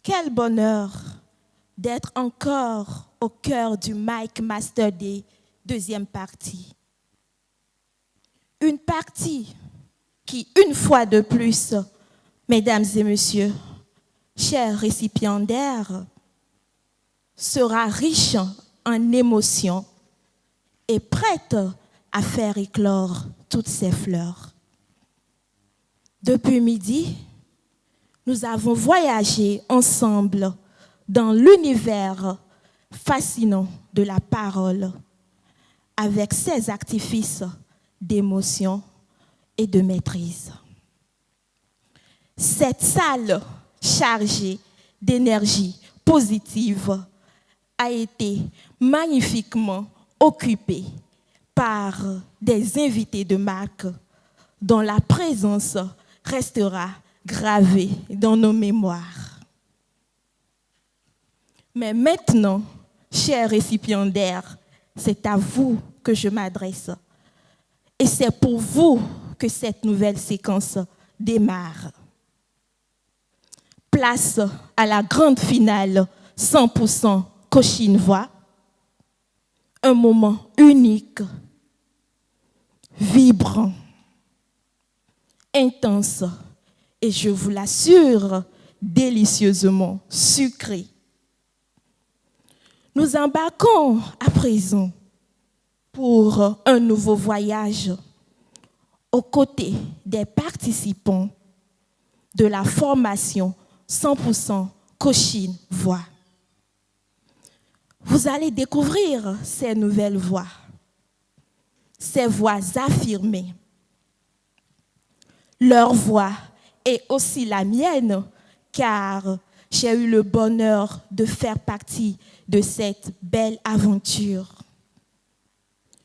Quel bonheur d'être encore au cœur du Mike Master Day, deuxième partie. Une partie qui, une fois de plus, mesdames et messieurs, chers récipiendaires, sera riche en émotions et prête à faire éclore toutes ses fleurs. Depuis midi, nous avons voyagé ensemble dans l'univers fascinant de la parole avec ses artifices d'émotion et de maîtrise. Cette salle chargée d'énergie positive a été magnifiquement occupée par des invités de marque dont la présence restera gravée dans nos mémoires. Mais maintenant, chers récipiendaires, c'est à vous que je m'adresse. Et c'est pour vous que cette nouvelle séquence démarre. Place à la grande finale 100% Cochine Voix. Un moment unique, vibrant, intense et je vous l'assure, délicieusement sucré. Nous embarquons à présent pour un nouveau voyage aux côtés des participants de la formation 100% Cochine Voix. Vous allez découvrir ces nouvelles voix, ces voix affirmées. Leur voix est aussi la mienne, car j'ai eu le bonheur de faire partie de cette belle aventure.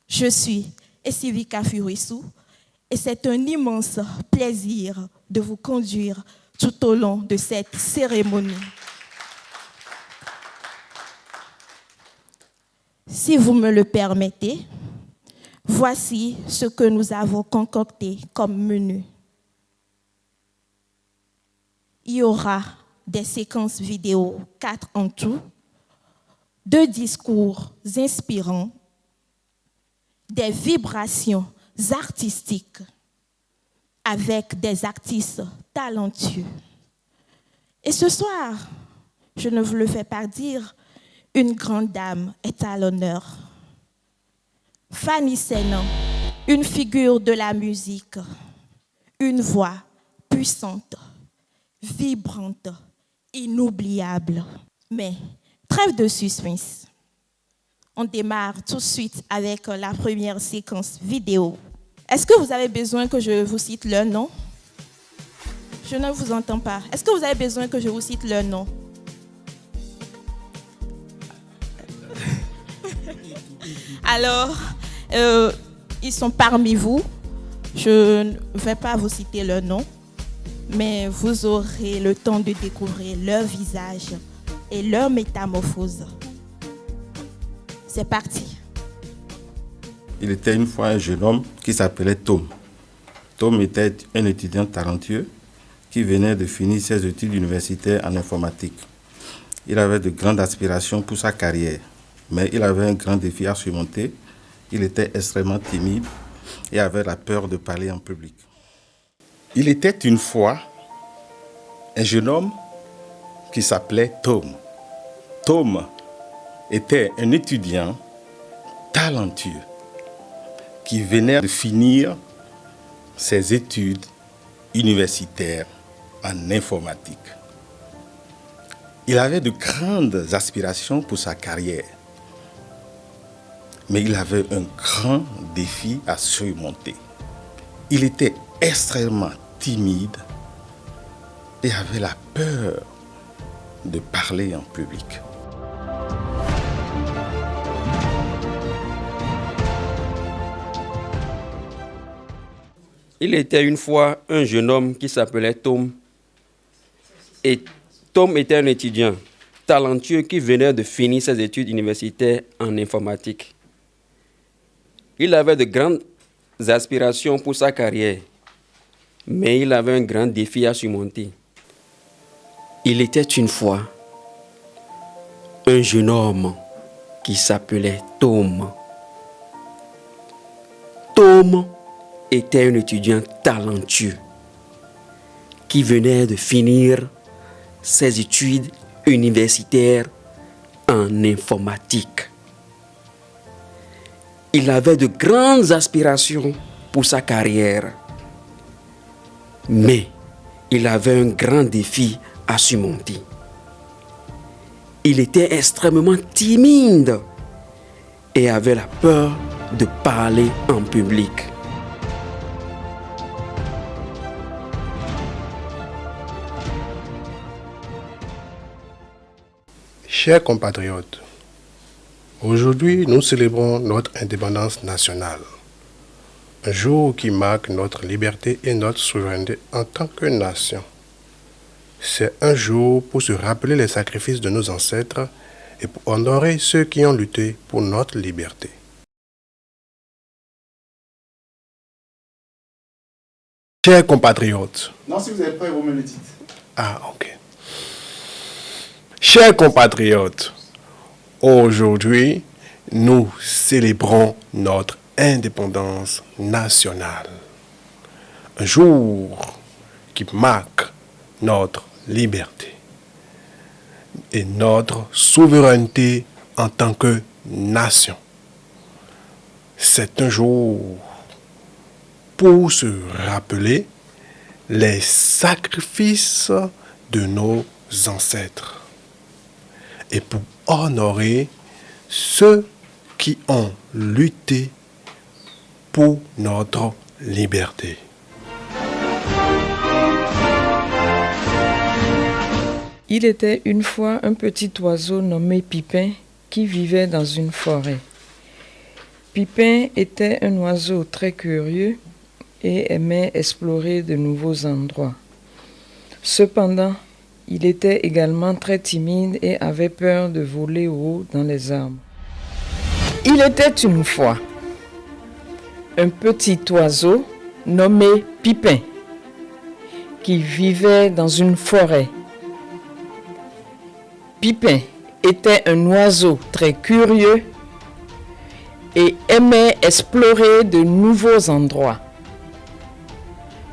Je suis Essivika Furisu et c'est un immense plaisir de vous conduire tout au long de cette cérémonie. Si vous me le permettez, voici ce que nous avons concocté comme menu. Il y aura des séquences vidéo, 4 en tout, 2 discours inspirants, des vibrations artistiques avec des artistes talentueux. Et ce soir, je ne vous le fais pas dire, une grande dame est à l'honneur. Fanny Sénan, une figure de la musique, une voix puissante, vibrante, inoubliable. Mais trêve de suspense. On démarre tout de suite avec la première séquence vidéo. Est-ce que vous avez besoin que je vous cite leur nom? Je ne vous entends pas. Est-ce que vous avez besoin que je vous cite leur nom? Alors, ils sont parmi vous. Je ne vais pas vous citer leur nom, mais vous aurez le temps de découvrir leur visage et leur métamorphose. C'est parti. Il était une fois un jeune homme qui s'appelait Tom. Tom était un étudiant talentueux qui venait de finir ses études universitaires en informatique. Il avait de grandes aspirations pour sa carrière, mais il avait un grand défi à surmonter. Il était extrêmement timide et avait la peur de parler en public. Il était une fois un jeune homme qui s'appelait Tom. Tom était un étudiant talentueux qui venait de finir ses études universitaires en informatique. Il avait de grandes aspirations pour sa carrière, mais il avait un grand défi à surmonter. Il était extrêmement timide et avait la peur de parler en public. Il était une fois un jeune homme qui s'appelait Tom. Et Tom était un étudiant talentueux qui venait de finir ses études universitaires en informatique. Il avait de grandes aspirations pour sa carrière, mais il avait un grand défi à surmonter. Il était une fois un jeune homme qui s'appelait Tom. Tom était un étudiant talentueux qui venait de finir ses études universitaires en informatique. Il avait de grandes aspirations pour sa carrière, mais il avait un grand défi à surmonter. Il était extrêmement timide et avait la peur de parler en public. Chers compatriotes, aujourd'hui nous célébrons notre indépendance nationale, un jour qui marque notre liberté et notre souveraineté en tant que nation. C'est un jour pour se rappeler les sacrifices de nos ancêtres et pour honorer ceux qui ont lutté pour notre liberté. Chers compatriotes. Non, si vous êtes prêts, vous me le dites. Ah, ok. Chers compatriotes, aujourd'hui, nous célébrons notre indépendance nationale. Un jour qui marque notre liberté et notre souveraineté en tant que nation. C'est un jour pour se rappeler les sacrifices de nos ancêtres et pour honorer ceux qui ont lutté pour notre liberté. Il était une fois un petit oiseau nommé Pipin qui vivait dans une forêt. Pipin était un oiseau très curieux et aimait explorer de nouveaux endroits. Cependant, il était également très timide et avait peur de voler haut dans les arbres. Il était une fois un petit oiseau nommé Pipin qui vivait dans une forêt. Pipin était un oiseau très curieux et aimait explorer de nouveaux endroits.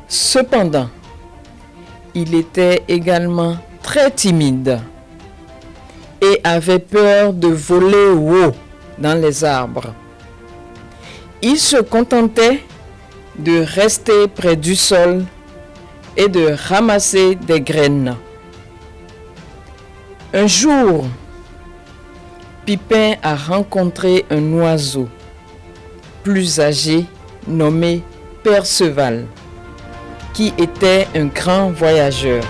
Cependant, il était également très timide et avait peur de voler haut dans les arbres. Il se contentait de rester près du sol et de ramasser des graines. Un jour, Pipin a rencontré un oiseau plus âgé nommé Perceval, qui était un grand voyageur.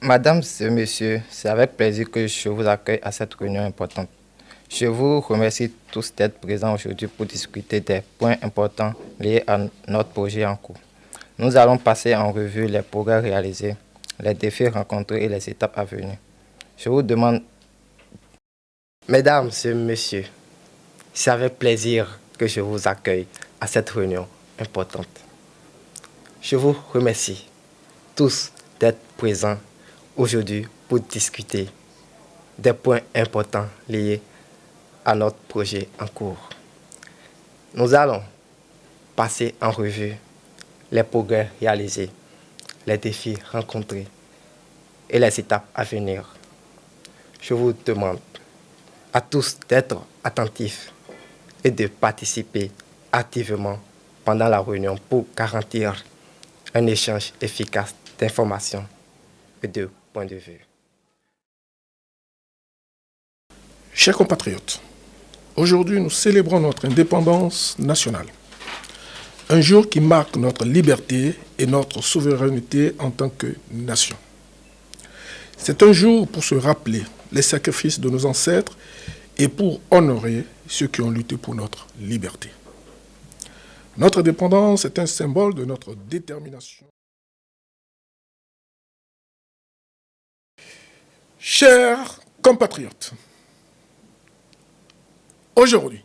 Madame et messieurs, c'est avec plaisir que je vous accueille à cette réunion importante. Je vous remercie tous d'être présents aujourd'hui pour discuter des points importants liés à notre projet en cours. Nous allons passer en revue les progrès réalisés, les défis rencontrés et les étapes à venir. Je vous demande, mesdames et messieurs, c'est avec plaisir que je vous accueille à cette réunion importante. Je vous remercie tous d'être présents aujourd'hui pour discuter des points importants liés à notre projet en cours. Nous allons passer en revue les progrès réalisés, les défis rencontrés et les étapes à venir. Je vous demande à tous d'être attentifs et de participer activement pendant la réunion pour garantir un échange efficace d'informations et de points de vue. Chers compatriotes, aujourd'hui nous célébrons notre indépendance nationale. Un jour qui marque notre liberté et notre souveraineté en tant que nation. C'est un jour pour se rappeler les sacrifices de nos ancêtres et pour honorer ceux qui ont lutté pour notre liberté. Notre indépendance est un symbole de notre détermination. Chers compatriotes, aujourd'hui,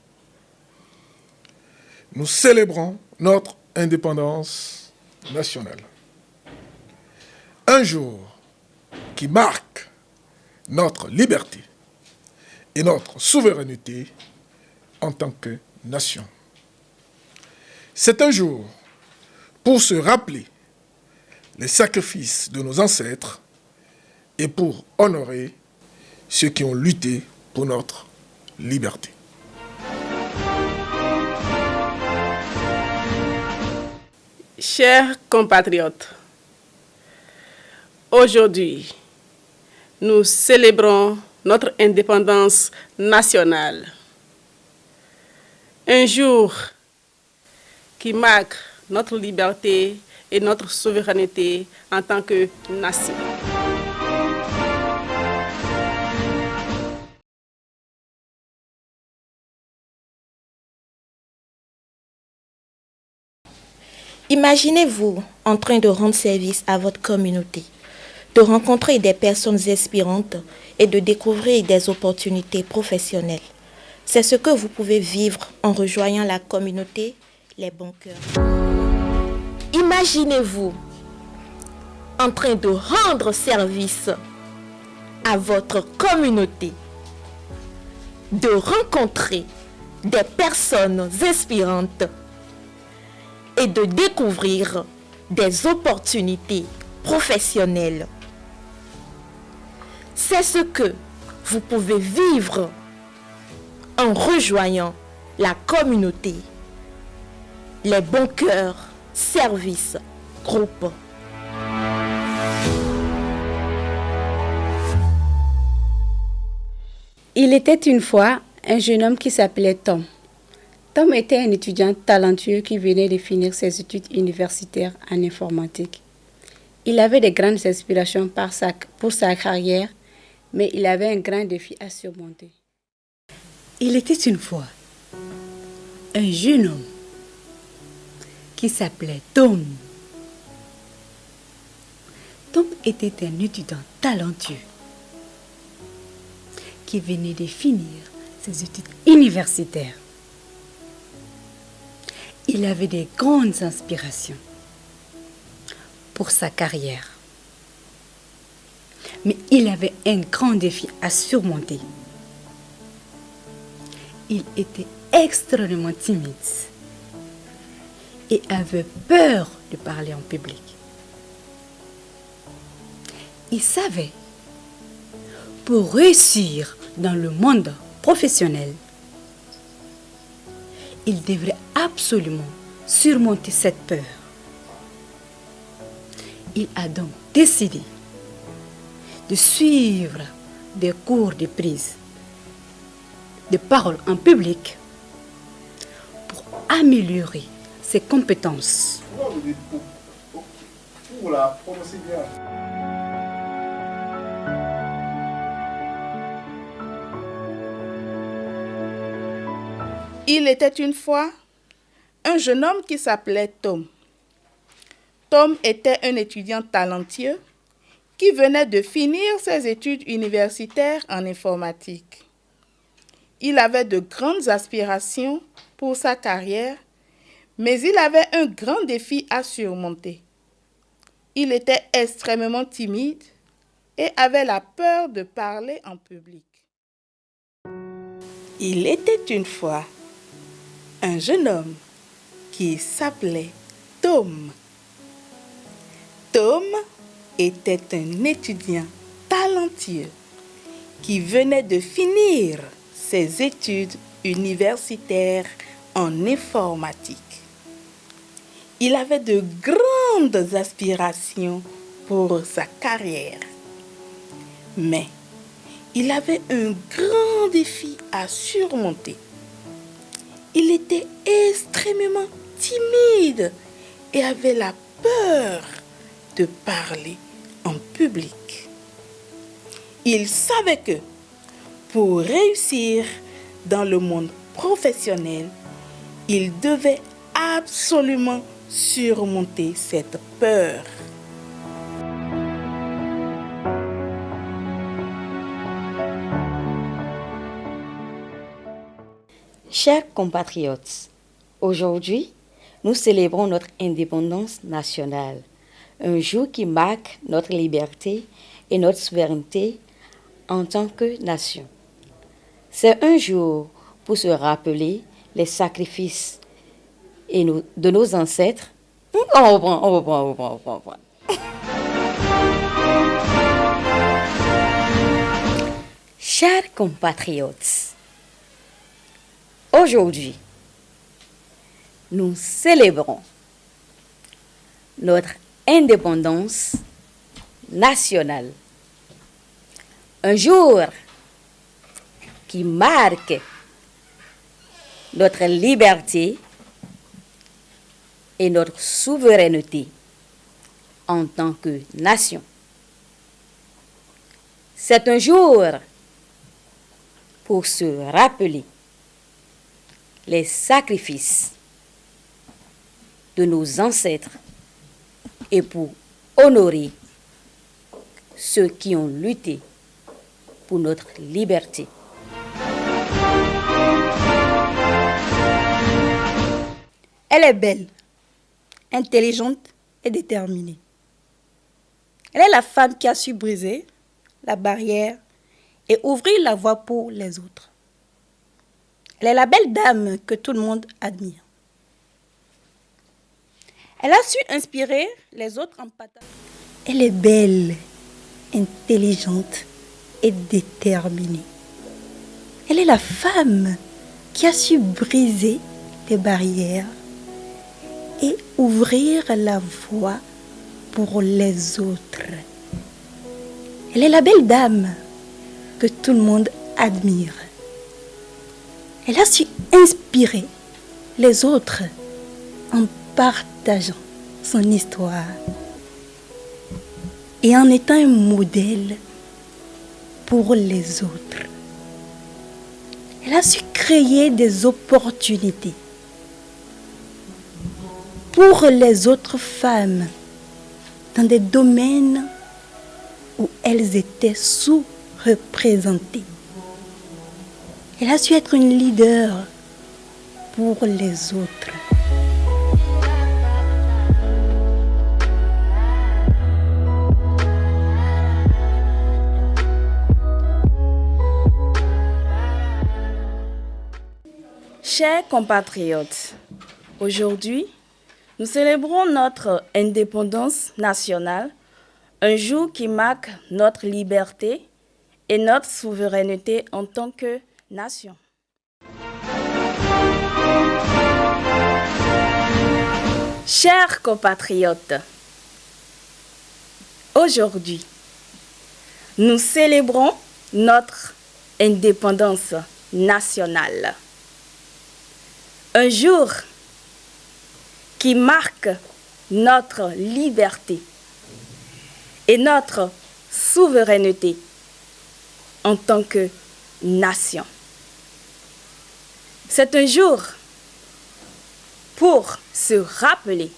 nous célébrons notre indépendance nationale. Un jour qui marque notre liberté et notre souveraineté en tant que nation. C'est un jour pour se rappeler les sacrifices de nos ancêtres et pour honorer ceux qui ont lutté pour notre liberté. Chers compatriotes, aujourd'hui, nous célébrons notre indépendance nationale. Un jour qui marque notre liberté et notre souveraineté en tant que nation. Imaginez-vous en train de rendre service à votre communauté, de rencontrer des personnes inspirantes et de découvrir des opportunités professionnelles. C'est ce que vous pouvez vivre en rejoignant la communauté Les Bons Cœurs. Imaginez-vous en train de rendre service à votre communauté, de rencontrer des personnes inspirantes et de découvrir des opportunités professionnelles. C'est ce que vous pouvez vivre en rejoignant la communauté Les Bons Cœurs Service Groupe. Il était une fois un jeune homme qui s'appelait Tom. Tom était un étudiant talentueux qui venait de finir ses études universitaires en informatique. Il avait de grandes aspirations pour sa carrière, mais il avait un grand défi à surmonter. Il était une fois un jeune homme qui s'appelait Tom. Tom était un étudiant talentueux qui venait de finir ses études universitaires. Il avait de grandes inspirations pour sa carrière. Mais il avait un grand défi à surmonter. Il était extrêmement timide et avait peur de parler en public. Il savait, pour réussir dans le monde professionnel, il devrait absolument surmonter cette peur. Il a donc décidé de suivre des cours de prise de parole en public pour améliorer ses compétences. Il était une fois un jeune homme qui s'appelait Tom. Tom était un étudiant talentueux qui venait de finir ses études universitaires en informatique. Il avait de grandes aspirations pour sa carrière, mais il avait un grand défi à surmonter. Il était extrêmement timide et avait la peur de parler en public. Il était une fois un jeune homme qui s'appelait Tom. Tom était un étudiant talentueux qui venait de finir ses études universitaires en informatique. Il avait de grandes aspirations pour sa carrière, mais il avait un grand défi à surmonter. Il était extrêmement timide et avait la peur de parler en public. Il savait que pour réussir dans le monde professionnel, il devait absolument surmonter cette peur. Chers compatriotes, Aujourd'hui, nous célébrons notre indépendance nationale, un jour qui marque notre liberté et notre souveraineté en tant que nation. C'est un jour pour se rappeler les sacrifices de nos ancêtres. On reprend. Chers compatriotes, aujourd'hui, nous célébrons notre indépendance nationale. Un jour qui marque notre liberté et notre souveraineté en tant que nation. C'est un jour pour se rappeler les sacrifices de nos ancêtres et pour honorer ceux qui ont lutté pour notre liberté. Elle est belle, intelligente et déterminée. Elle est la femme qui a su briser la barrière et ouvrir la voie pour les autres. Elle est la belle dame que tout le monde admire. Elle a su inspirer les autres en partageant. Elle est belle, intelligente et déterminée. Elle est la femme qui a su briser les barrières et ouvrir la voie pour les autres. Elle est la belle dame que tout le monde admire. Elle a su inspirer les autres en partageant son histoire et en étant un modèle pour les autres. Elle a su créer des opportunités pour les autres femmes dans des domaines où elles étaient sous-représentées. Elle a su être une leader pour les autres. Chers compatriotes, aujourd'hui, nous célébrons notre indépendance nationale, un jour qui marque notre liberté et notre souveraineté en tant que nation. Chers compatriotes, aujourd'hui, nous célébrons notre indépendance nationale. Un jour qui marque notre liberté et notre souveraineté en tant que nation. C'est un jour pour se rappeler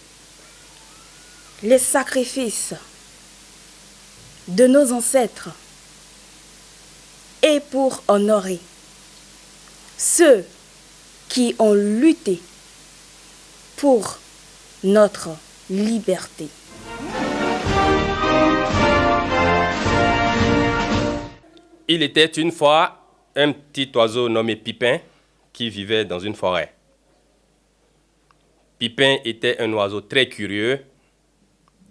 les sacrifices de nos ancêtres et pour honorer ceux qui ont lutté pour notre liberté. Il était une fois un petit oiseau nommé Pipin qui vivait dans une forêt. Pipin était un oiseau très curieux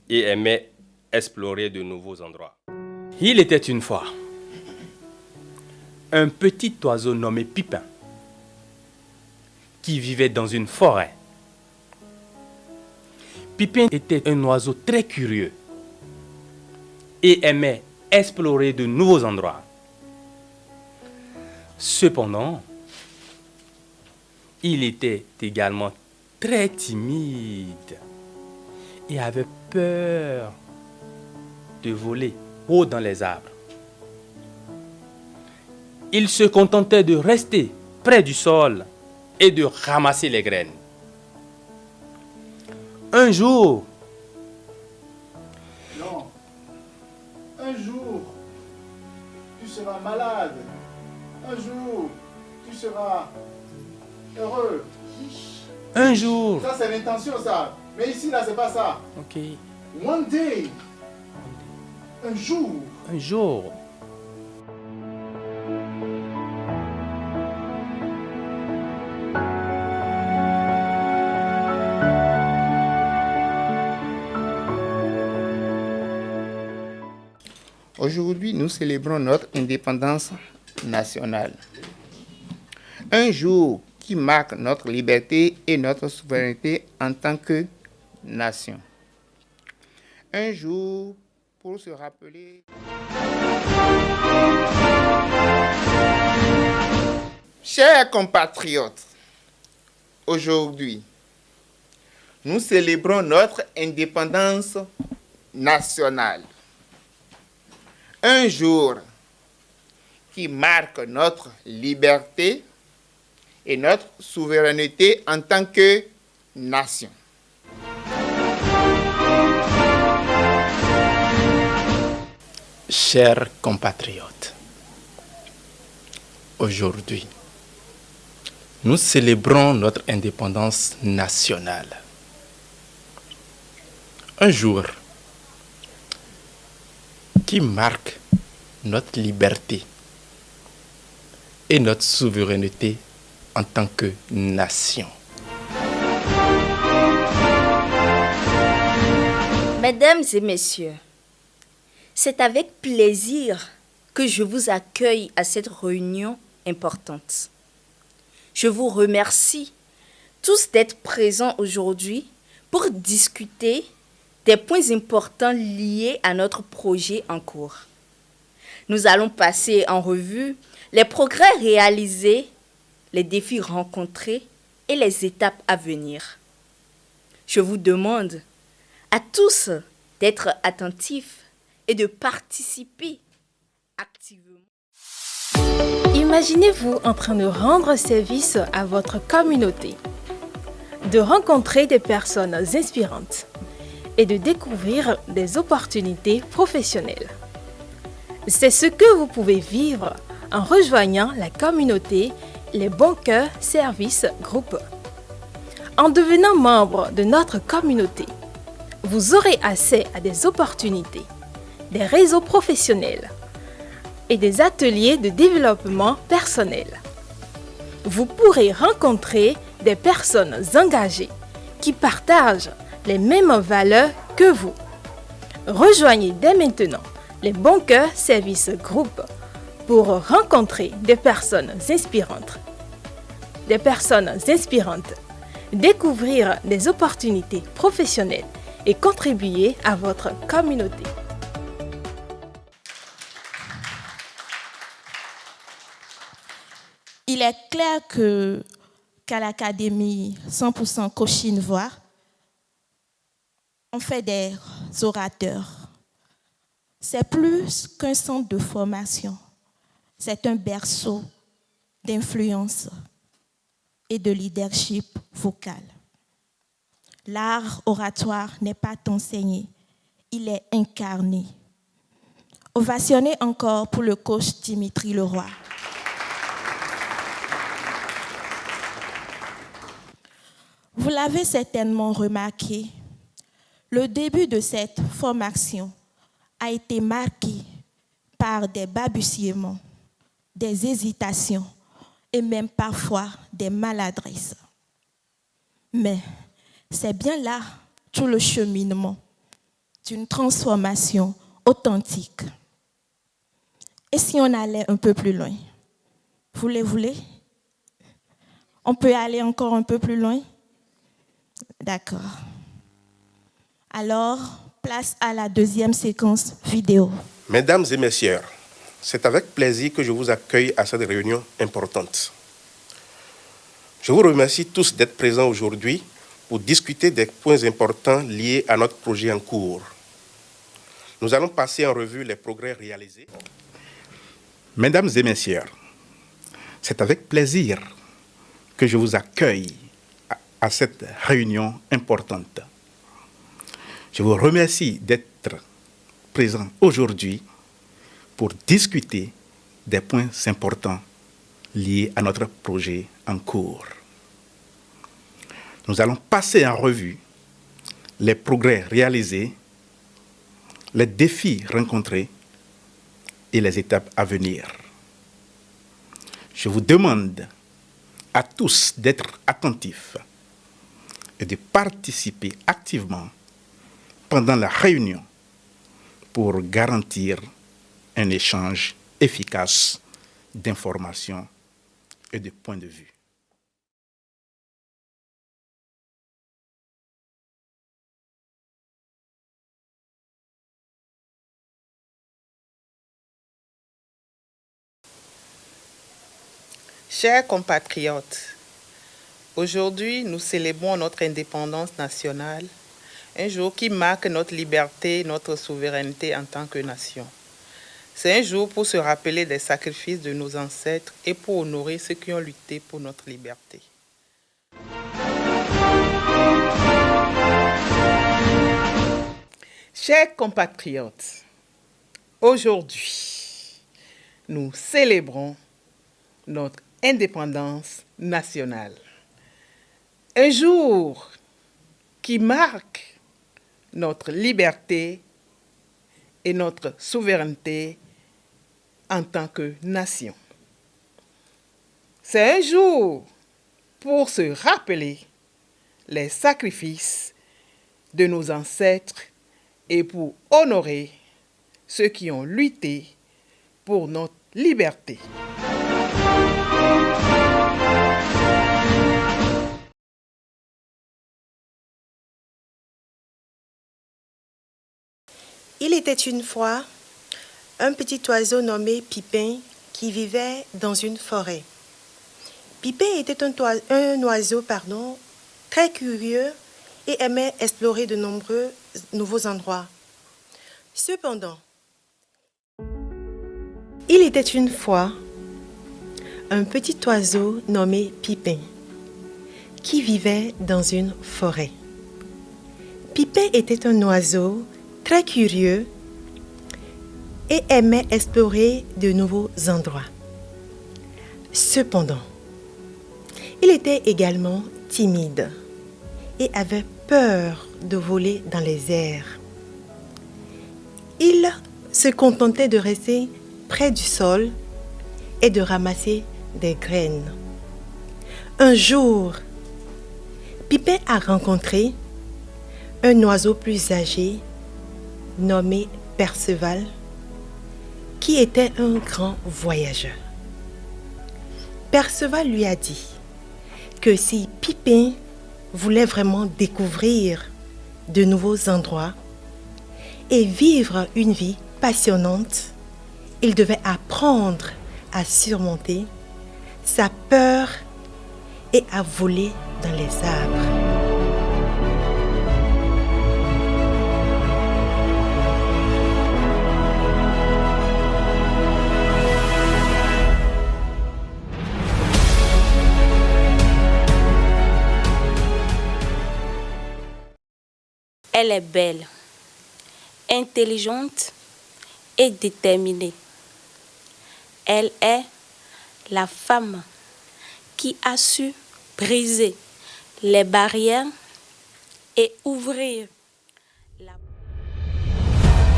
et aimait explorer de nouveaux endroits. Il était une fois un petit oiseau nommé Pipin qui vivait dans une forêt. Pipin était un oiseau très curieux et aimait explorer de nouveaux endroits. Cependant, il était également très timide et avait peur de voler haut dans les arbres. Il se contentait de rester près du sol et de ramasser les graines. Un jour, non, un jour, tu seras malade. Un jour, tu seras heureux. Un jour. Ça, c'est l'intention, ça. Mais ici, là, c'est pas ça. Ok. One day. Un jour. Un jour. Aujourd'hui, nous célébrons notre indépendance nationale. Un jour qui marque notre liberté et notre souveraineté en tant que nation. Un jour pour se rappeler... Chers compatriotes, aujourd'hui, nous célébrons notre indépendance nationale. Un jour qui marque notre liberté et notre souveraineté en tant que nation. Chers compatriotes, aujourd'hui, nous célébrons notre indépendance nationale. Un jour qui marque notre liberté et notre souveraineté en tant que nation. Mesdames et messieurs, c'est avec plaisir que je vous accueille à cette réunion importante. Je vous remercie tous d'être présents aujourd'hui pour discuter des points importants liés à notre projet en cours. Nous allons passer en revue les progrès réalisés, les défis rencontrés et les étapes à venir. Je vous demande à tous d'être attentifs et de participer activement. Imaginez-vous en train de rendre service à votre communauté, de rencontrer des personnes inspirantes et de découvrir des opportunités professionnelles. C'est ce que vous pouvez vivre en rejoignant la communauté Les Bons Cœurs Service Group. En devenant membre de notre communauté, vous aurez accès à des opportunités, des réseaux professionnels et des ateliers de développement personnel. Vous pourrez rencontrer des personnes engagées qui partagent les mêmes valeurs que vous. Rejoignez dès maintenant les Bons Cœurs Service Group pour rencontrer des personnes inspirantes. Découvrir des opportunités professionnelles et contribuer à votre communauté. Il est clair qu'à l'Académie 100% Cochin-Voix, on fait des orateurs. C'est plus qu'un centre de formation. C'est un berceau d'influence et de leadership vocal. L'art oratoire n'est pas enseigné, il est incarné. Ovationnez encore pour le coach Dimitri Leroy. Vous l'avez certainement remarqué, le début de cette formation a été marqué par des balbutiements, des hésitations et même parfois des maladresses. Mais c'est bien là tout le cheminement d'une transformation authentique. Et si on allait un peu plus loin? Vous le voulez? On peut aller encore un peu plus loin? D'accord. Alors, place à la deuxième séquence vidéo. Mesdames et messieurs, c'est avec plaisir que je vous accueille à cette réunion importante. Je vous remercie tous d'être présents aujourd'hui pour discuter des points importants liés à notre projet en cours. Nous allons passer en revue les progrès réalisés. Mesdames et messieurs, c'est avec plaisir que je vous accueille à cette réunion importante. Je vous remercie d'être présents aujourd'hui pour discuter des points importants liés à notre projet en cours. nous allons passer en revue les progrès réalisés, les défis rencontrés et les étapes à venir. Je vous demande à tous d'être attentifs et de participer activement pendant la réunion pour garantir un échange efficace d'informations et de points de vue. Chers compatriotes, aujourd'hui nous célébrons notre indépendance nationale, un jour qui marque notre liberté, notre souveraineté en tant que nation. C'est un jour pour se rappeler des sacrifices de nos ancêtres et pour honorer ceux qui ont lutté pour notre liberté. Chers compatriotes, aujourd'hui, nous célébrons notre indépendance nationale. Un jour qui marque notre liberté et notre souveraineté en tant que nation. C'est un jour pour se rappeler les sacrifices de nos ancêtres et pour honorer ceux qui ont lutté pour notre liberté. Il était une fois un petit oiseau nommé Pipin qui vivait dans une forêt. Pipin était un oiseau très curieux et aimait explorer de nombreux nouveaux endroits. Cependant, il était une fois un petit oiseau nommé Pipin qui vivait dans une forêt. Pipin était un oiseau très curieux et aimait explorer de nouveaux endroits. Cependant, il était également timide et avait peur de voler dans les airs. Il se contentait de rester près du sol et de ramasser des graines. Un jour, Pipin a rencontré un oiseau plus âgé nommé Perceval, qui était un grand voyageur. Perceval lui a dit que si Pipin voulait vraiment découvrir de nouveaux endroits et vivre une vie passionnante, il devait apprendre à surmonter sa peur et à voler dans les arbres. Elle est belle, intelligente et déterminée. Elle est la femme qui a su briser les barrières et ouvrir la...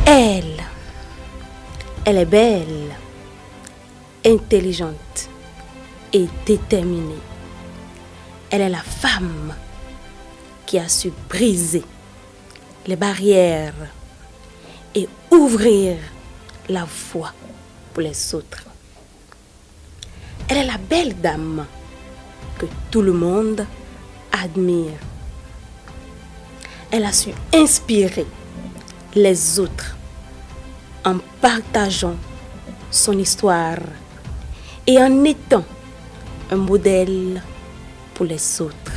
Elle est belle, intelligente et déterminée. Elle est la femme qui a su briser les barrières et ouvrir la voie pour les autres. Elle est la belle dame que tout le monde admire. Elle a su inspirer les autres en partageant son histoire et en étant un modèle pour les autres.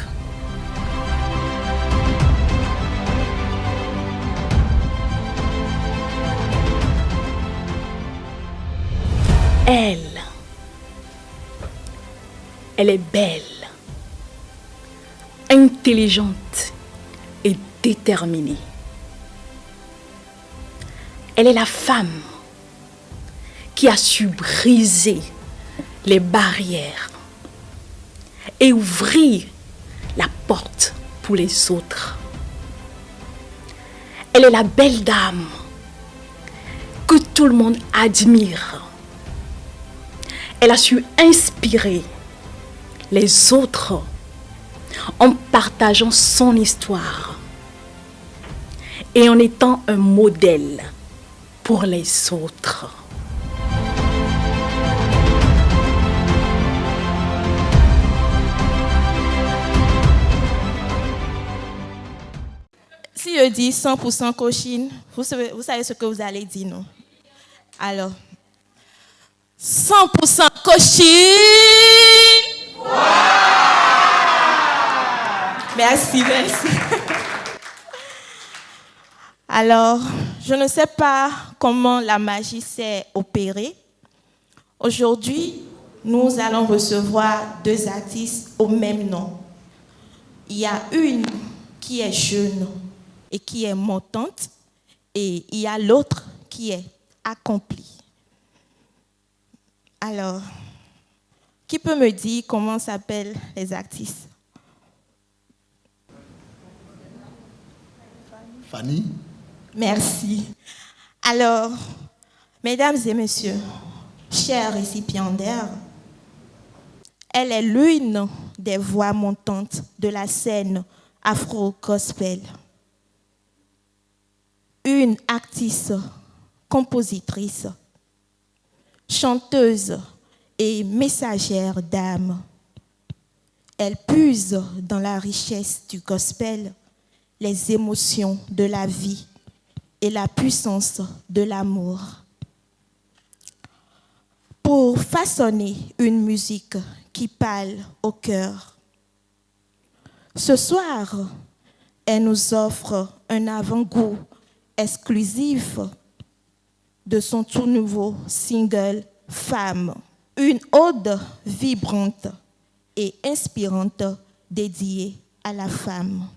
Elle est belle, intelligente et déterminée. Elle est la femme qui a su briser les barrières et ouvrir la porte pour les autres. Elle est la belle dame que tout le monde admire. Elle a su inspirer les autres en partageant son histoire et en étant un modèle pour les autres. Si je dis 100% cochine, vous savez ce que vous allez dire, non? Alors, 100% cochine! Wow! Merci. Alors, je ne sais pas comment la magie s'est opérée. Aujourd'hui, nous allons recevoir 2 artistes au même nom. Il y a une qui est jeune et qui est montante, et il y a l'autre qui est accomplie. Alors, qui peut me dire comment s'appellent les artistes? Fanny. Merci. Alors, mesdames et messieurs, chers récipiendaires, elle est l'une des voix montantes de la scène afro-gospel. Une artiste, compositrice, chanteuse et messagère d'âme. Elle puise dans la richesse du gospel les émotions de la vie et la puissance de l'amour. Pour façonner une musique qui parle au cœur. Ce soir, elle nous offre un avant-goût exclusif de son tout nouveau single « Femme », une ode vibrante et inspirante dédiée à la femme.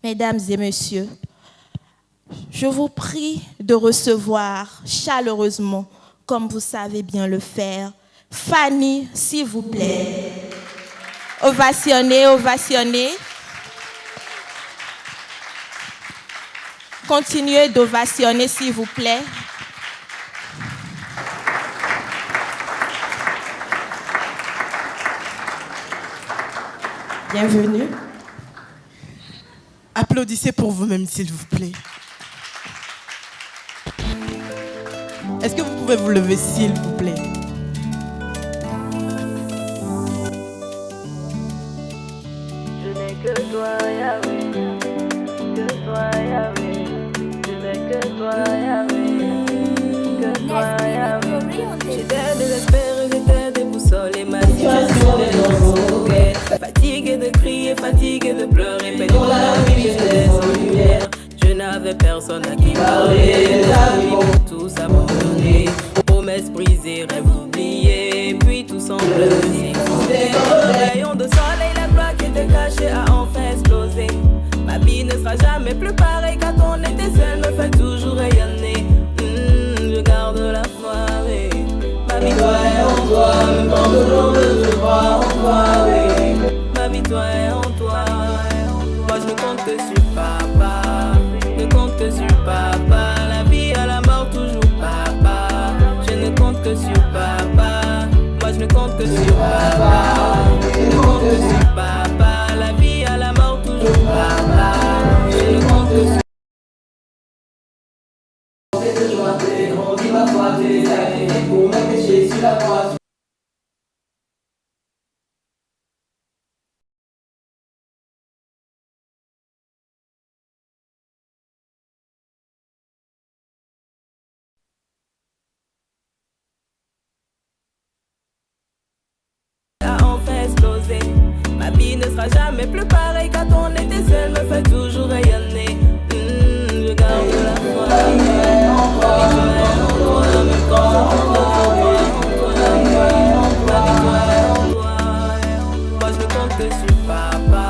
Mesdames et messieurs, je vous prie de recevoir chaleureusement, comme vous savez bien le faire, Fanny, s'il vous plaît. Ovationnez, ovationnez. Continuez d'ovationner, s'il vous plaît. Bienvenue. Applaudissez pour vous-même, s'il vous plaît. Est-ce que vous pouvez vous lever, s'il vous plaît? Je n'ai que toi, Yahweh. Que toi, Yahweh. Je n'ai que toi, Yahweh. Que toi, Yahweh. J'étais désespéré, j'étais déboussolé, ma situation est retrouvée. Fatigué de crier, fatigué de pleurer, mais dans la vie j'étais sans lumière. Je n'avais personne à qui parler, la vie pour tous abandonner. Promesses brisées, rêves oubliés, puis tout semble s'effondrer. Un rayon de soleil, la gloire qui était cachée a enfin explosé. Ma vie ne sera jamais plus pareille quand on était seul, me fait toujours rayonner. Je garde la foi, oui. Ma vie, toi est en toi, même quand de l'eau je crois en toi, oui. Ma vie, toi est en toi. Moi je ne compte que sur papa. Ne compte que sur papa. La vie à la mort, toujours papa. Je ne compte que sur papa. Moi je ne compte que sur papa. Je ne compte que sur papa. La vie à la mort, toujours papa. Je ne compte que sur ma foi, tu es sacrifié pour mes péchés sur la croix. Ma vie ne sera jamais plus pareille quand on était seul, me fait toujours rayonner. Je garde la foi. Même quand moi je ne compte que sur papa.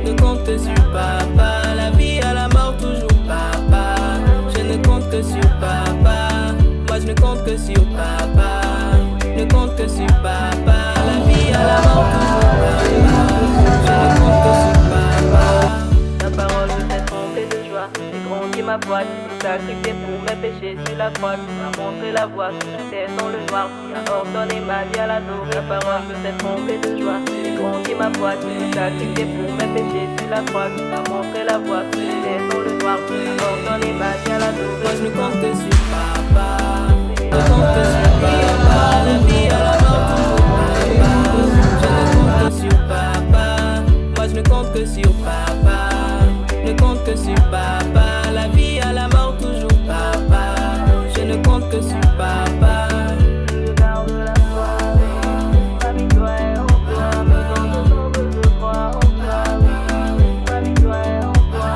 Ne compte que sur papa. La vie à la mort, toujours papa. Je ne compte que sur papa. Moi je ne compte que sur papa. Ne compte que sur papa. La vie à la mort, toujours papa. Je ne compte ma foi, tu t'es sacrifié pour mes péchés sur la croix. Tu m'as montré la voie, tu étais dans le noir. Tu as ordonné ma vie à l'adorer. La parole me fait trembler de joie. Tu grandis ma foi, tu t'es sacrifié pour mes péchés sur la croix. Tu m'as montré la voie, tu étais dans le noir. Tu as ordonné ma vie à l'adorer. Moi je ne compte que sur papa. Je ne compte que sur papa. La vie à la mort toujours papa. Je ne compte que sur papa. Moi je ne compte que sur papa. Je ne compte que sur papa, la vie à la mort toujours papa. Je ne compte que sur papa. Je garde la foi, famille toi et en toi. Mais dans ton ombre je crois en toi. Famille toi et en toi.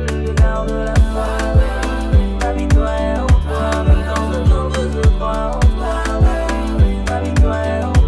Je garde la foi, famille toi et en toi. Mais dans ton ombre je crois en toi. Famille toi et en toi.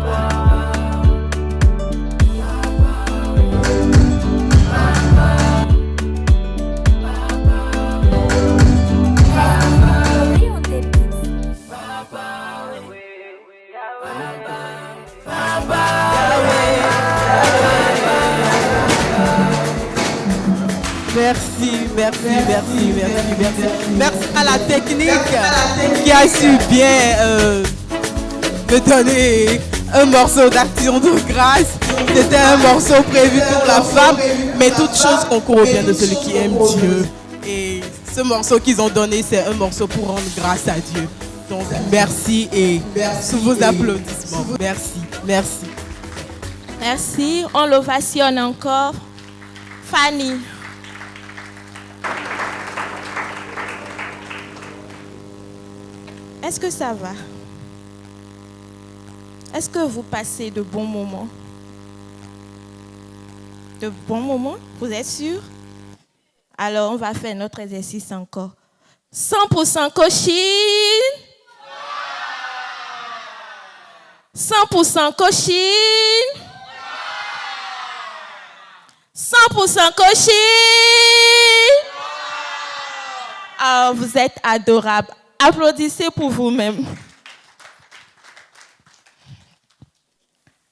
Merci à la technique qui a su bien me donner un morceau d'action de grâce. C'était un morceau prévu pour la femme, mais toute chose concourt au bien de celui qui aime Dieu. Et ce morceau qu'ils ont donné, c'est un morceau pour rendre grâce à Dieu. Donc merci et sous vos applaudissements. Merci, merci. Merci. On l'ovationne encore. Fanny. Est-ce que ça va? Est-ce que vous passez de bons moments? De bons moments? Vous êtes sûr? Alors, on va faire notre exercice encore. 100% cochine. 100% cochine. 100% cochine. Ah, vous êtes adorables. Applaudissez pour vous-même.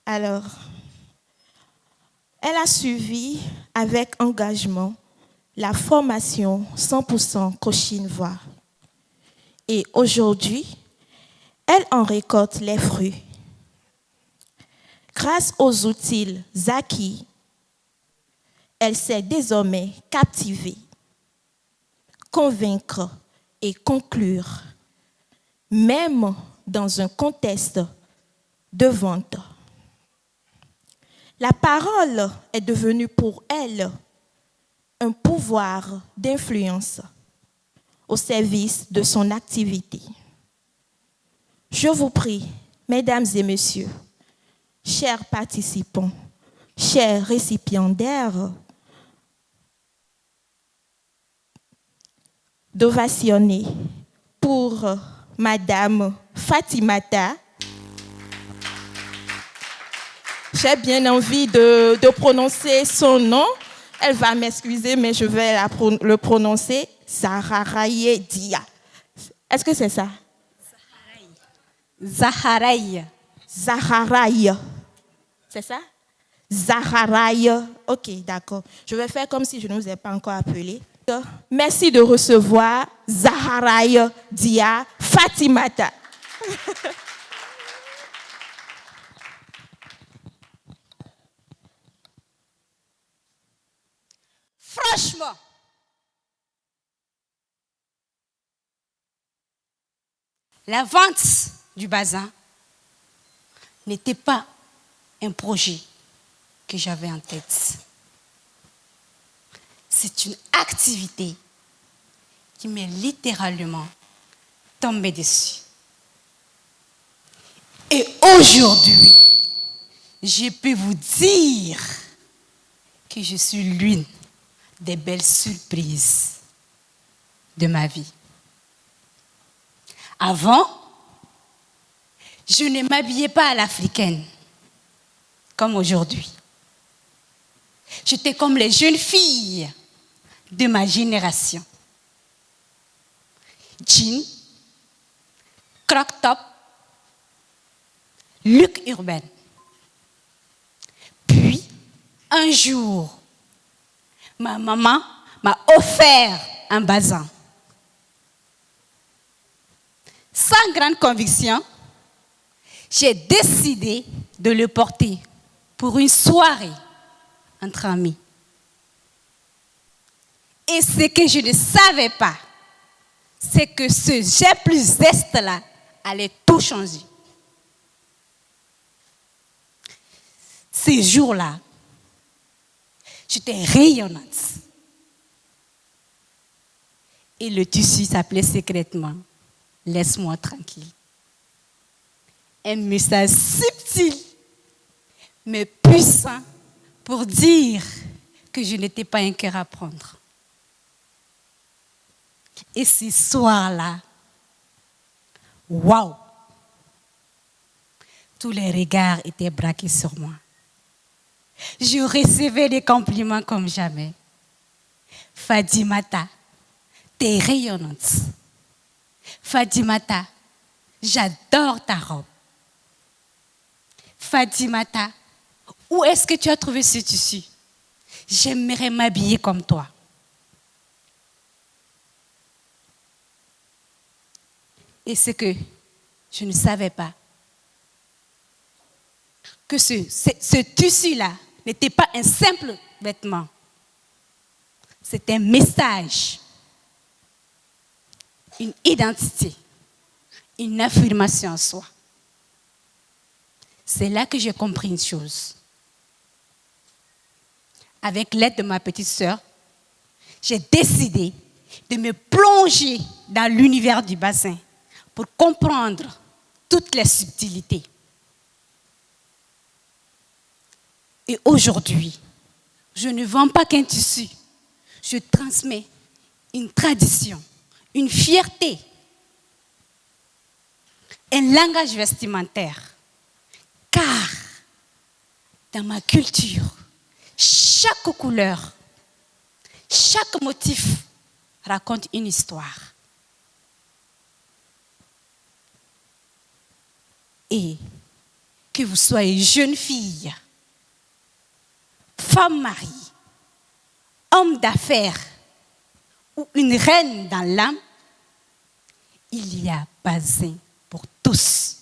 Alors, elle a suivi avec engagement la formation 100% Cochine Voix. Et aujourd'hui, elle en récolte les fruits. Grâce aux outils acquis, elle sait désormais captiver, convaincre et conclure, même dans un contexte de vente. La parole est devenue pour elle un pouvoir d'influence au service de son activité. Je vous prie, mesdames et messieurs, chers participants, chers récipiendaires, d'ovationner pour Madame Fatimata. J'ai bien envie de prononcer son nom. Elle va m'excuser, mais je vais le prononcer. Zaharaye Dia. Est-ce que c'est ça? Zaharaye. Zaharaye. C'est ça? Zaharaye. Ok, d'accord. Je vais faire comme si je ne vous ai pas encore appelé. Merci de recevoir Zaharaye Dia Fatimata. Franchement, la vente du bazin n'était pas un projet que j'avais en tête. C'est une activité qui m'est littéralement tombée dessus. Et aujourd'hui, je peux vous dire que je suis l'une des belles surprises de ma vie. Avant, je ne m'habillais pas à l'africaine, comme aujourd'hui. J'étais comme les jeunes filles de ma génération. Jean, croc-top, look urbaine. Puis, un jour, ma maman m'a offert un bazin. Sans grande conviction, j'ai décidé de le porter pour une soirée entre amis. Et ce que je ne savais pas, c'est que ce jet plus zeste-là allait tout changer. Ces jours-là, j'étais rayonnante. Et le tissu s'appelait secrètement « Laisse-moi tranquille ». Un message subtil, mais puissant pour dire que je n'étais pas un cœur à prendre. Et ce soir-là, waouh! Tous les regards étaient braqués sur moi. Je recevais des compliments comme jamais. Fadimata, t'es rayonnante. Fadimata, j'adore ta robe. Fadimata, où est-ce que tu as trouvé ce tissu? J'aimerais m'habiller comme toi. Et ce que je ne savais pas, que ce tissu-là n'était pas un simple vêtement. C'était un message, une identité, une affirmation en soi. C'est là que j'ai compris une chose. Avec l'aide de ma petite sœur, j'ai décidé de me plonger dans l'univers du bassin pour comprendre toutes les subtilités. Et aujourd'hui, je ne vends pas qu'un tissu, je transmets une tradition, une fierté, un langage vestimentaire. Car dans ma culture, chaque couleur, chaque motif raconte une histoire. Et que vous soyez jeune fille, femme mariée, homme d'affaires ou une reine dans l'âme, il y a bazin pour tous.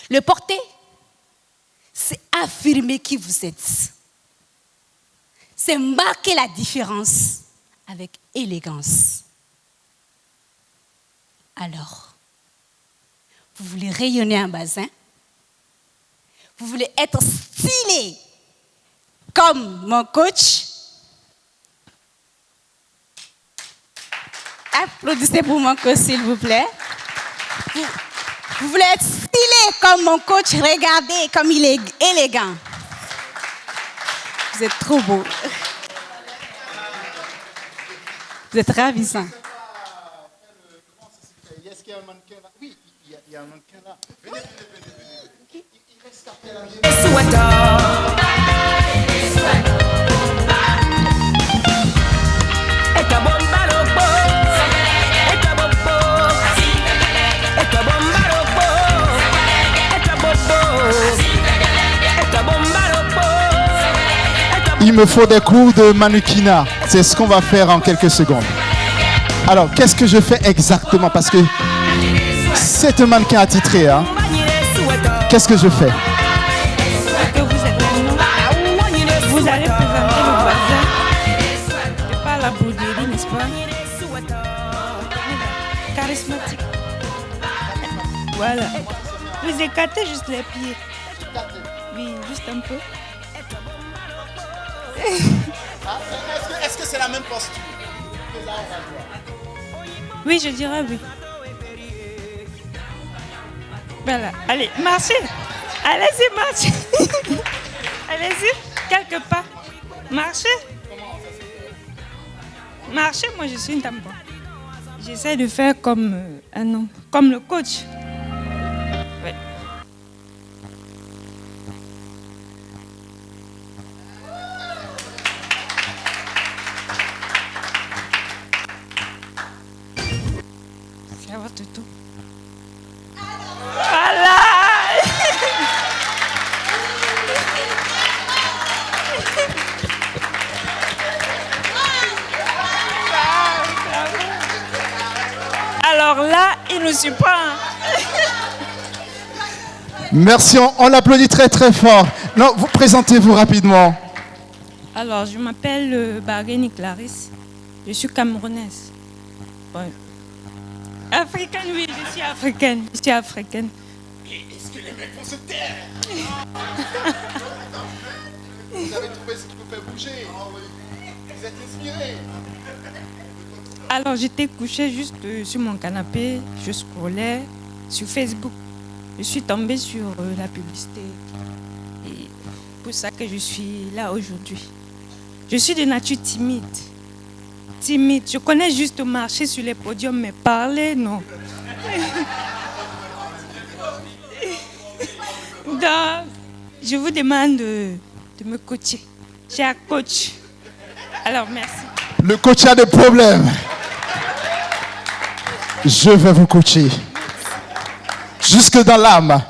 Le porter, c'est affirmer qui vous êtes. C'est marquer la différence avec élégance. Alors, vous voulez rayonner un bazin? Vous voulez être stylé comme mon coach? Applaudissez pour mon coach, s'il vous plaît. Vous voulez être stylé comme mon coach? Regardez comme il est élégant. Vous êtes trop beau. Vous êtes ravissant. Est-ce qu'il y a un mannequin là? Oui, il y a un mannequin là. Venez. Il reste après la Il me faut des cours de mannequinat. C'est ce qu'on va faire en quelques secondes. Alors, qu'est-ce que je fais exactement? Parce que c'est un mannequin attitré. Hein? Qu'est-ce que je fais? Vous allez présenter le bazin. C'est pas la broderie, n'est-ce pas? Charismatique. Voilà. Vous écartez juste les pieds. Oui, juste un peu. Est-ce que c'est la même posture que là, on va voir? Oui, je dirais oui. Voilà. Allez, marchez. Allez-y, marchez. Allez-y, quelques pas. Marchez. Marchez, moi je suis une tampon. J'essaie de faire comme un homme, comme le coach. Ouais. C'est à votre tour. Voilà. me surprend. Merci, on l'applaudit très très fort. Non, vous présentez-vous rapidement. Alors, je m'appelle Bargeni Clarisse. Je suis camerounaise. Ouais. Africaine, oui, je suis africaine. Je suis africaine. Est-ce que les mecs vont se taire? Vous avez trouvé ce qui vous fait bouger? Vous êtes inspiré? Alors, j'étais couchée juste sur mon canapé, je scrollais sur Facebook. Je suis tombée sur la publicité. Et pour ça que je suis là aujourd'hui. Je suis de nature timide. Timide. Je connais juste marcher sur les podiums, mais parler, non. Donc, je vous demande de me coacher. J'ai un coach. Alors, merci. Le coach a des problèmes. Je vais vous coacher. Jusque dans l'âme.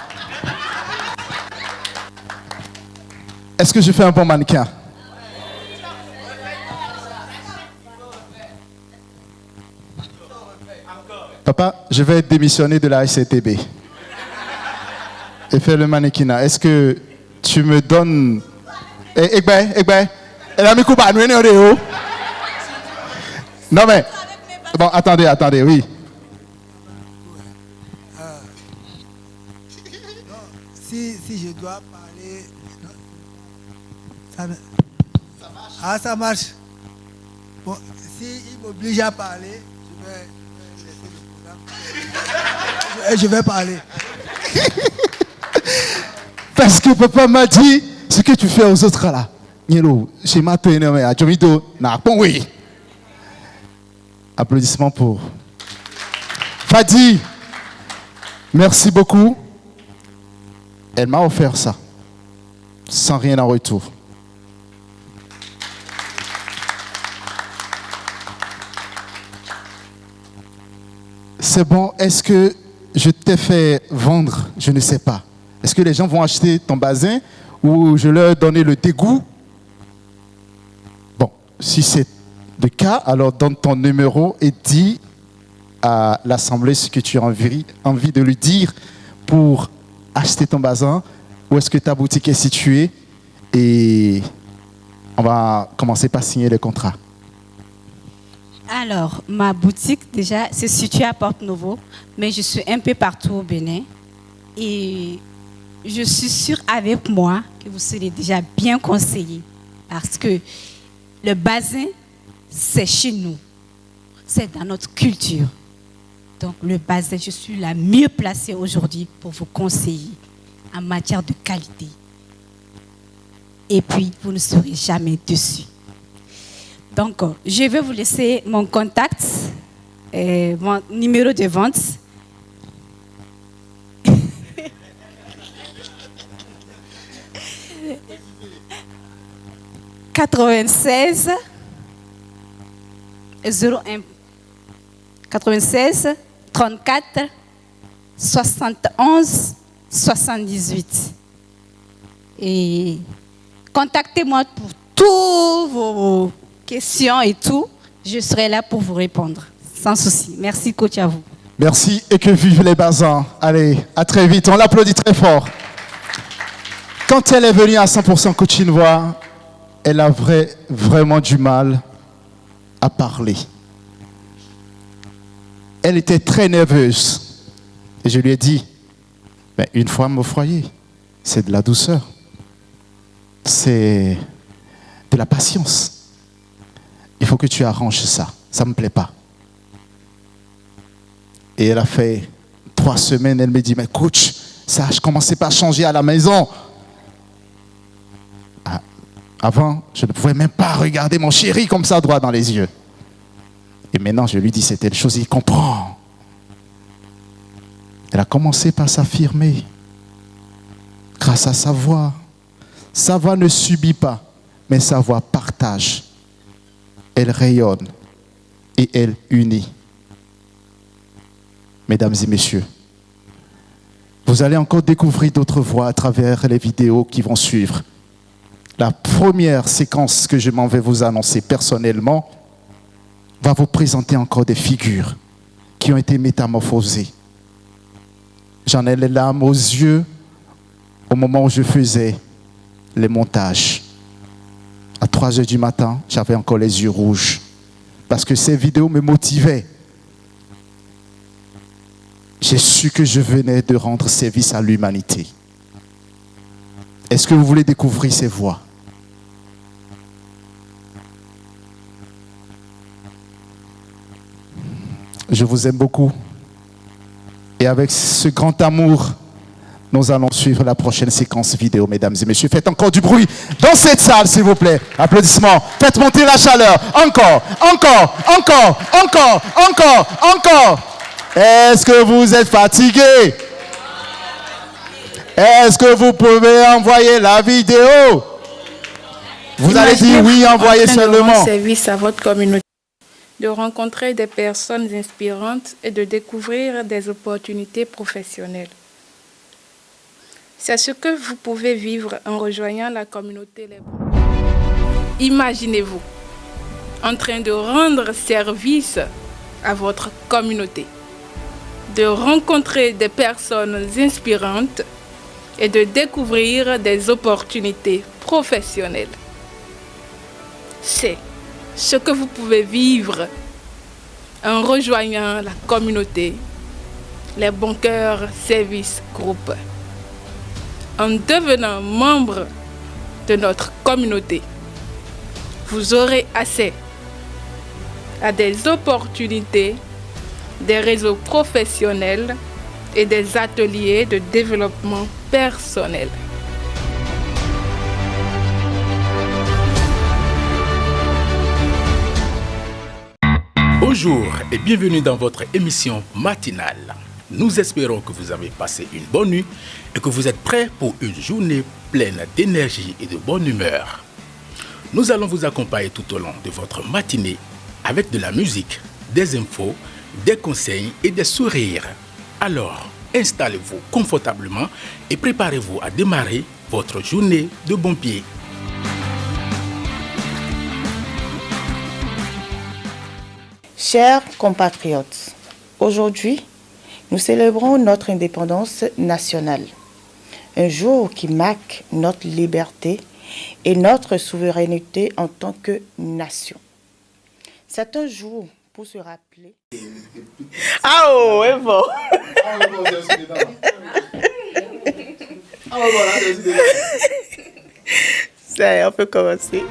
Est-ce que je fais un bon mannequin? Papa, je vais démissionner de la SCTB et faire le mannequinat. Est-ce que tu me donnes... Non mais... Bon, attendez, oui. Si je dois parler... Ça marche. Bon, s'il m'oblige à parler, je vais parler. Parce que papa m'a dit ce que tu fais aux autres là. Applaudissements pour Fadi. Merci beaucoup. Elle m'a offert ça, sans rien en retour. C'est bon, est-ce que je t'ai fait vendre? Je ne sais pas. Est-ce que les gens vont acheter ton bazin ou je leur ai donné le dégoût? Bon, si c'est le cas, alors donne ton numéro et dis à l'Assemblée ce que tu as envie de lui dire pour acheter ton bazin. Où est-ce que ta boutique est située? Et on va commencer par signer le contrat. Alors, ma boutique, déjà, c'est située à Porte-Nouveau, mais je suis un peu partout au Bénin. Et je suis sûre avec moi que vous serez déjà bien conseillés. Parce que le bazin, c'est chez nous. C'est dans notre culture. Donc, le bazin, je suis la mieux placée aujourd'hui pour vous conseiller en matière de qualité. Et puis, vous ne serez jamais dessus. Donc, je vais vous laisser mon contact, mon numéro de vente. « 96 34 71 78. Et contactez-moi pour toutes vos questions et tout. Je serai là pour vous répondre, sans souci. Merci, coach, à vous. Merci et que vivent les bazins. Allez, à très vite. On l'applaudit très fort. Quand elle est venue à 100% Coaching Voix, elle a vraiment du mal à parler. Elle était très nerveuse. Et je lui ai dit, ben, une fois au foyer, c'est de la douceur. C'est de la patience. Il faut que tu arranges ça. Ça ne me plaît pas. Et elle a fait 3 semaines. Elle me dit, mais coach, ça a commencé par changer à la maison. Avant, je ne pouvais même pas regarder mon chéri comme ça droit dans les yeux. Et maintenant, je lui dis, c'est telle chose, il comprend. Elle a commencé par s'affirmer grâce à sa voix. Sa voix ne subit pas, mais sa voix partage. Elle rayonne et elle unit. Mesdames et messieurs, vous allez encore découvrir d'autres voix à travers les vidéos qui vont suivre. La première séquence que je m'en vais vous annoncer personnellement va vous présenter encore des figures qui ont été métamorphosées J'en ai les larmes aux yeux au moment où je faisais les montages. À 3 heures du matin, j'avais encore les yeux rouges. Parce que ces vidéos me motivaient. J'ai su que je venais de rendre service à l'humanité. Est-ce que vous voulez découvrir ces voix? Je vous aime beaucoup. Et avec ce grand amour, nous allons suivre la prochaine séquence vidéo, mesdames et messieurs. Faites encore du bruit dans cette salle, s'il vous plaît. Applaudissements. Faites monter la chaleur. Encore, encore, encore, encore, encore, encore. Est-ce que vous êtes fatigués? Est-ce que vous pouvez envoyer la vidéo? Vous allez dire oui, envoyez seulement. Service à votre communauté, de rencontrer des personnes inspirantes et de découvrir des opportunités professionnelles. C'est ce que vous pouvez vivre en rejoignant la communauté Les Bons. Imaginez-vous en train de rendre service à votre communauté, de rencontrer des personnes inspirantes et de découvrir des opportunités professionnelles. C'est ce que vous pouvez vivre en rejoignant la communauté Les Bons Cœurs Service Group. En devenant membre de notre communauté, vous aurez accès à des opportunités, des réseaux professionnels et des ateliers de développement personnel. Bonjour et bienvenue dans votre émission matinale. Nous espérons que vous avez passé une bonne nuit et que vous êtes prêts pour une journée pleine d'énergie et de bonne humeur. Nous allons vous accompagner tout au long de votre matinée avec de la musique, des infos, des conseils et des sourires. Alors, installez-vous confortablement et préparez-vous à démarrer votre journée de bon pied. Chers compatriotes, aujourd'hui, nous célébrons notre indépendance nationale, un jour qui marque notre liberté et notre souveraineté en tant que nation. C'est un jour pour se rappeler... Ah oh, c'est bon. Ça, on peut commencer.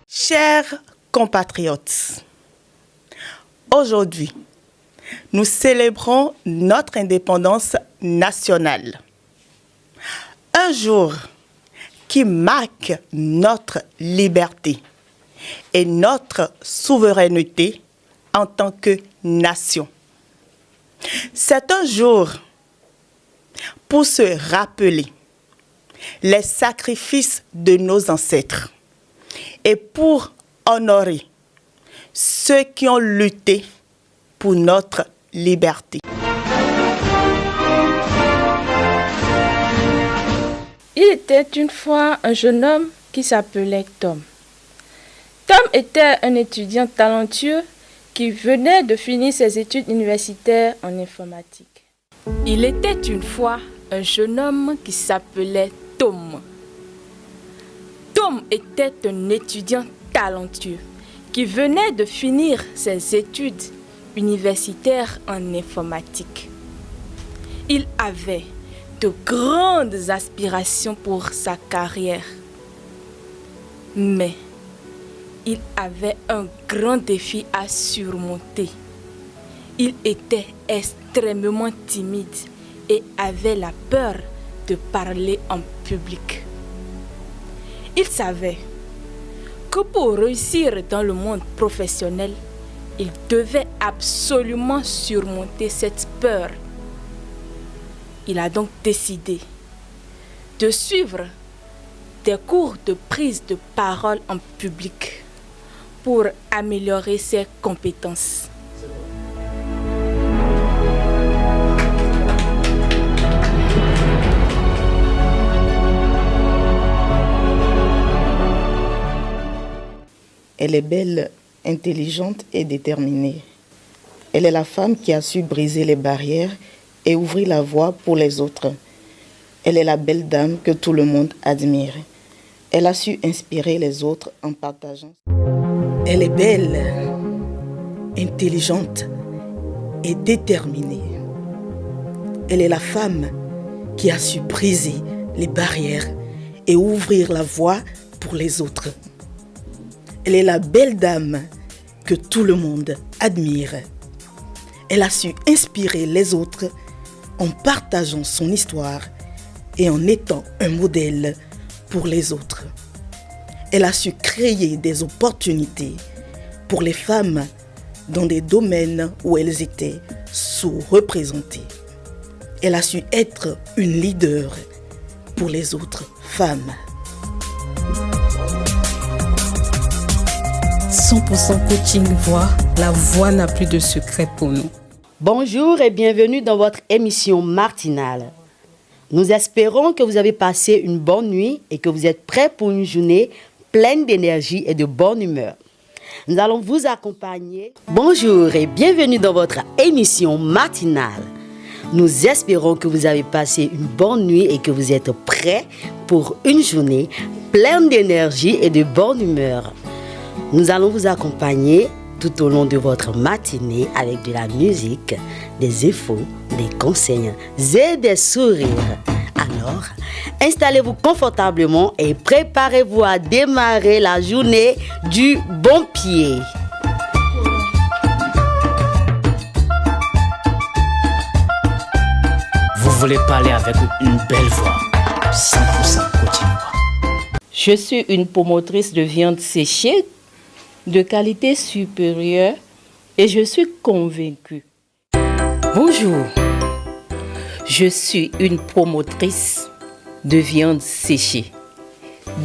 Chers compatriotes, aujourd'hui, nous célébrons notre indépendance nationale. Un jour qui marque notre liberté et notre souveraineté en tant que nation. C'est un jour pour se rappeler les sacrifices de nos ancêtres et pour honorer ceux qui ont lutté pour notre liberté. Il était une fois un jeune homme qui s'appelait Tom. Tom était un étudiant talentueux qui venait de finir ses études universitaires en informatique. Il était une fois un jeune homme qui s'appelait Tom. Tom était un étudiant talentueux qui venait de finir ses études universitaires en informatique. Il avait de grandes aspirations pour sa carrière. Mais il avait un grand défi à surmonter. Il était extrêmement timide et avait la peur de parler en public. Il savait que pour réussir dans le monde professionnel, il devait absolument surmonter cette peur. Il a donc décidé de suivre des cours de prise de parole en public pour améliorer ses compétences. Elle est belle, intelligente et déterminée. Elle est la femme qui a su briser les barrières et ouvrir la voie pour les autres. Elle est la belle dame que tout le monde admire. Elle a su inspirer les autres en partageant. Elle est belle, intelligente et déterminée. Elle est la femme qui a su briser les barrières et ouvrir la voie pour les autres. Elle est la belle dame que tout le monde admire. Elle a su inspirer les autres en partageant son histoire et en étant un modèle pour les autres. Elle a su créer des opportunités pour les femmes dans des domaines où elles étaient sous-représentées. Elle a su être une leader pour les autres femmes. 100% coaching voix, la voix n'a plus de secret pour nous. Bonjour et bienvenue dans votre émission matinale. Nous espérons que vous avez passé une bonne nuit et que vous êtes prêts pour une journée pleine d'énergie et de bonne humeur. Nous allons vous accompagner. Bonjour et bienvenue dans votre émission matinale. Nous espérons que vous avez passé une bonne nuit et que vous êtes prêts pour une journée pleine d'énergie et de bonne humeur. Nous allons vous accompagner tout au long de votre matinée avec de la musique, des infos, des conseils et des sourires. Alors, installez-vous confortablement et préparez-vous à démarrer la journée du bon pied. Vous voulez parler avec une belle voix, 100% coaching voix. Je suis une promotrice de viande séchée de qualité supérieure et je suis convaincue. Bonjour, je suis une promotrice de viande séchée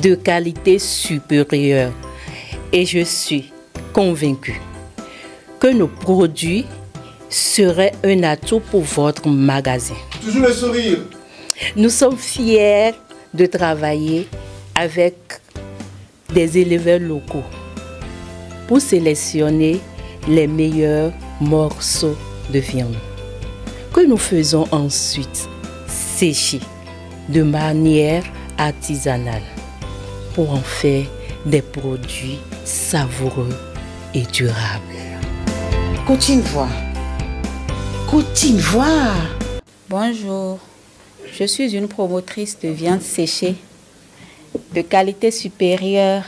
de qualité supérieure et je suis convaincue que nos produits seraient un atout pour votre magasin. Toujours le sourire. Nous sommes fiers de travailler avec des éleveurs locaux pour sélectionner les meilleurs morceaux de viande que nous faisons ensuite sécher de manière artisanale pour en faire des produits savoureux et durables. Coaching voix. Coaching voix. Bonjour, je suis une promotrice de viande séchée de qualité supérieure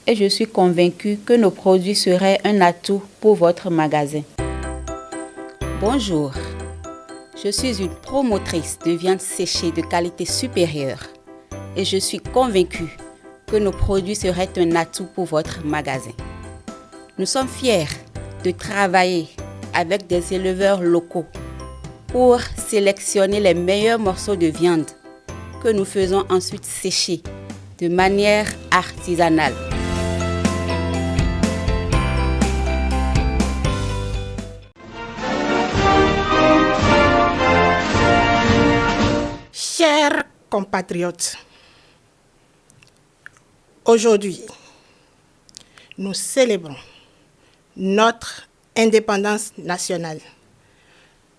et je suis convaincue que nos produits seraient un atout pour votre magasin. Bonjour, je suis une promotrice de viande séchée de qualité supérieure et je suis convaincue que nos produits seraient un atout pour votre magasin. Nous sommes fiers de travailler avec des éleveurs locaux pour sélectionner les meilleurs morceaux de viande que nous faisons ensuite sécher de manière artisanale. Chers compatriotes, aujourd'hui, nous célébrons notre indépendance nationale,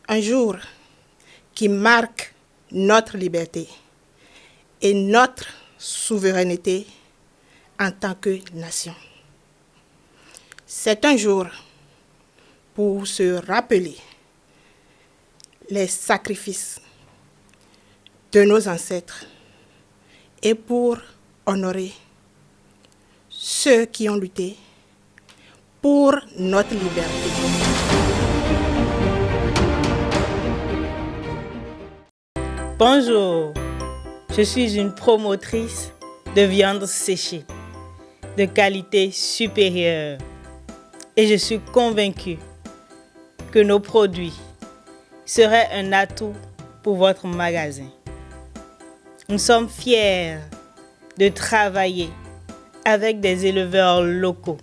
un jour qui marque notre liberté et notre souveraineté en tant que nation. C'est un jour pour se rappeler les sacrifices de nos ancêtres et pour honorer ceux qui ont lutté pour notre liberté. Bonjour, je suis une promotrice de viande séchée de qualité supérieure et je suis convaincue que nos produits seraient un atout pour votre magasin. Nous sommes fiers de travailler avec des éleveurs locaux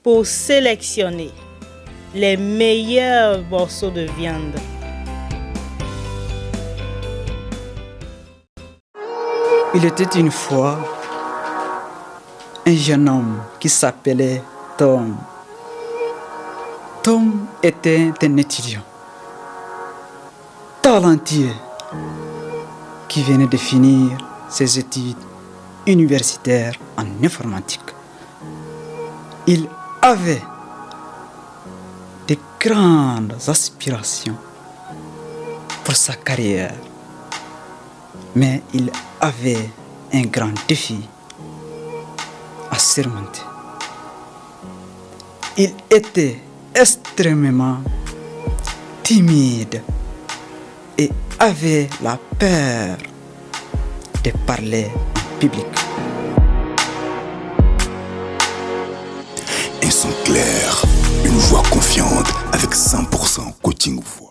pour sélectionner les meilleurs morceaux de viande. Il était une fois un jeune homme qui s'appelait Tom. Tom était un étudiant talentueux qui venait de finir ses études universitaires en informatique. Il avait de grandes aspirations pour sa carrière, mais il avait un grand défi à surmonter. Il était extrêmement timide et avait la peur de parler en public. Un son clair, une voix confiante avec 100% coaching voix.